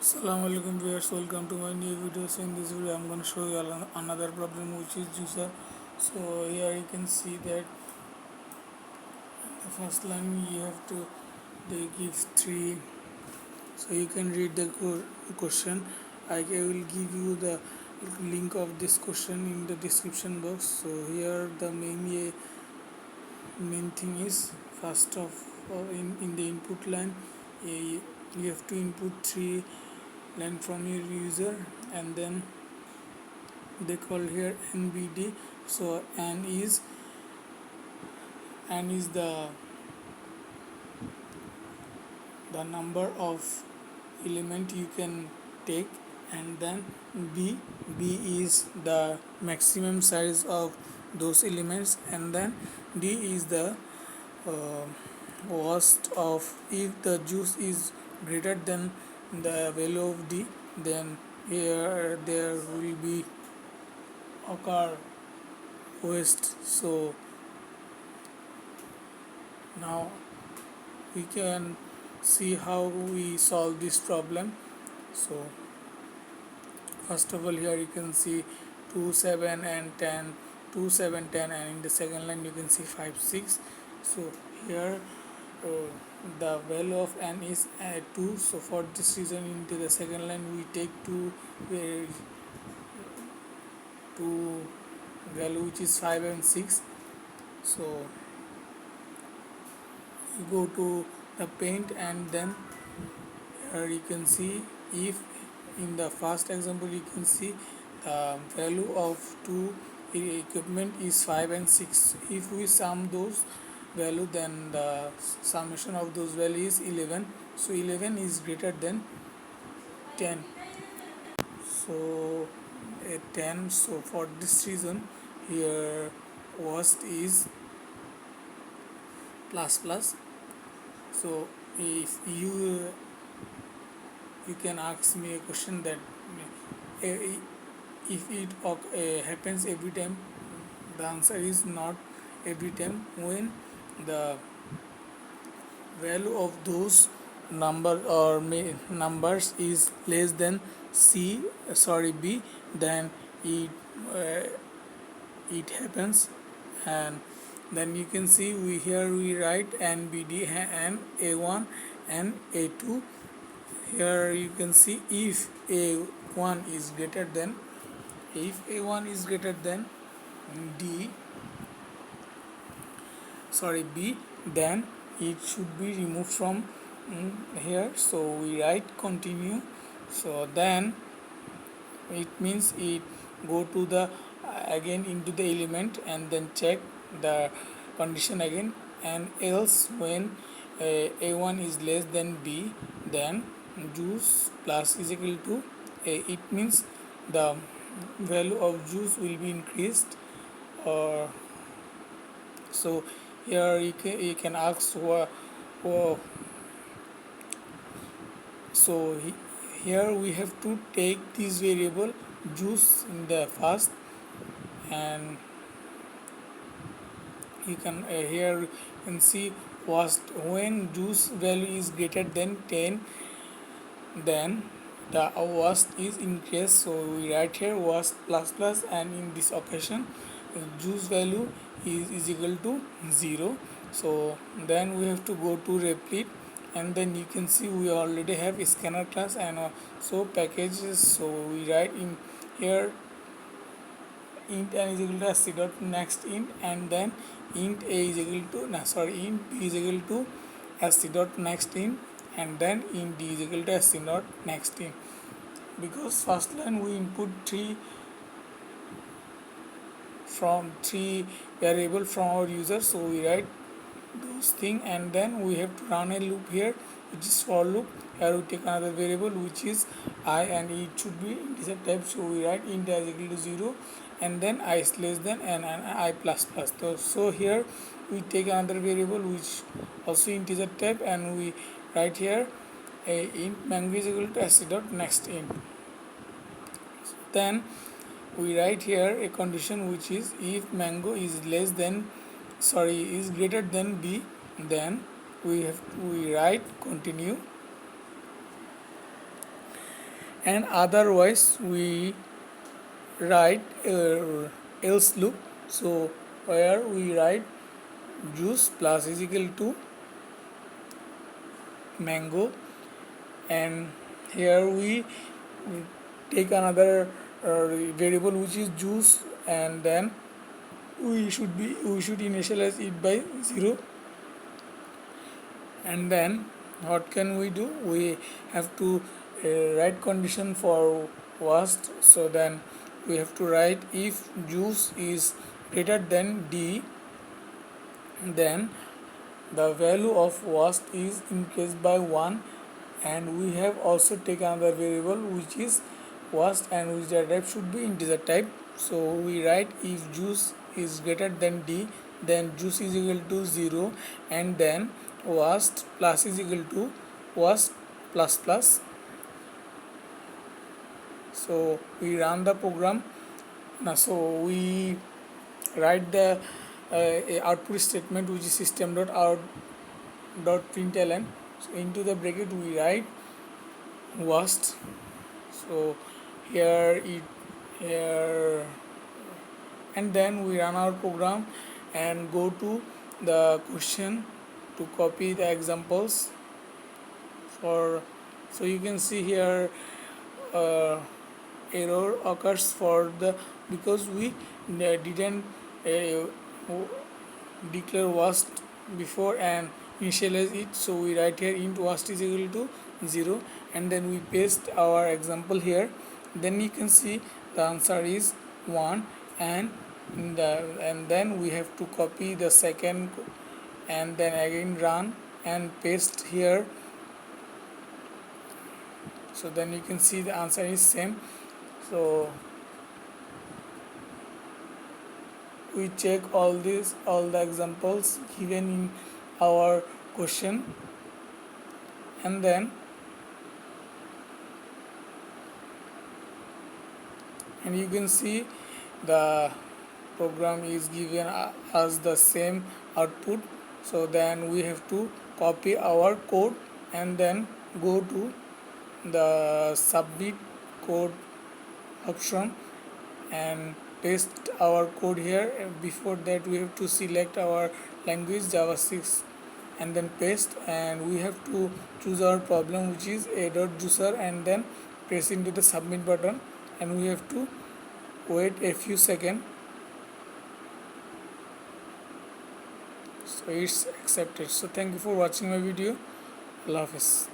Assalamualaikum viewers, welcome to my new video. So in this video I'm going to show you another problem, which is juicer. So here you can see that the first line you have to, they give three. So you can read the question. I will give you the link of this question in the description box. So here the main thing is, first of all, in the input line, you have to input three line from your user, and then they call here NBD. So n is the number of element you can take, and then b is the maximum size of those elements, and then d is the uh, worst of, if the juice is greater than the value of d, then here there will be occur waste. So now we can see how we solve this problem. So first of all, here you can see 2 7 and 10, 2 7 10, and in the second line you can see 5 6. So here uh, the value of n is 2. So for this reason, into the second line we take two value, which is 5 and 6. So you go to the paint, and then here you can see, if in the first example you can see the value of two equipment is 5 and 6. If we sum those value, then the summation of those values is 11. So 11 is greater than 10. So 10. So for this reason, here worst is plus plus. So if you can ask me a question that if it happens every time, the answer is not every time. When the value of those numbers is less than b, then uh, it happens. And then you can see, we write NBD and A1 and A2. Here you can see, if A1 is greater than, D, B, then it should be removed from here. So we write continue. So then it means it go to the again into the element, and then check the condition again, and else when a1 is less than b, then juice plus is equal to a. It means the value of juice will be increased. Or so here you can ask so here we have to take this variable juice in the first, and you can here you can see was when juice value is greater than 10, then the worst is increased. So we write here worst plus plus, and in this occasion juice value is equal to 0. So then we have to go to replete, and then you can see we already have a scanner class and so packages. So we write in here int n is equal to sc dot next int, and then int a is equal to int b is equal to sc dot next int, and then int d is equal to sc dot next int. Because first line we input three variable from our user, so we write those thing, and then we have to run a loop here, which is for loop. Here we take another variable, which is I, and it should be integer type. So we write int I is equal to 0, and then I is less than and I plus plus. So here we take another variable which also integer type, and we write here a int mango is equal to sc dot next int. Then we write here a condition, which is if mango is is greater than b, then we write continue. and otherwise we write else loop. So where we write juice plus is equal to mango, and here we take another variable which is juice, and then we should initialize it by 0. And then what can we do? We have to write condition for worst. So then we have to write if juice is greater than d, then the value of worst is increased by 1. And we have also taken another variable which is worst, and which the type should be integer type. So we write if juice is greater than d, then juice is equal to 0, and then worst plus is equal to worst plus plus. So we run the program now. So we write the output statement which is system.out.println. So into the bracket we write worst. So here, and then we run our program and go to the question to copy the examples for. So you can see here error occurs for the, because we didn't declare worst before and initialize it. So we write here int worst is equal to 0, and then we paste our example here. Then you can see the answer is 1, and then we have to copy the second, and then again run and paste here. So then you can see the answer is same. So we check all the examples given in our question, and then you can see the program is given as the same output. So then we have to copy our code and then go to the submit code option and paste our code here. Before that we have to select our language Java 6 and then paste, and we have to choose our problem which is A.Juicer, and then press into the submit button, and we have to wait a few seconds. So it's accepted. So thank you for watching my video. Allah Hafiz.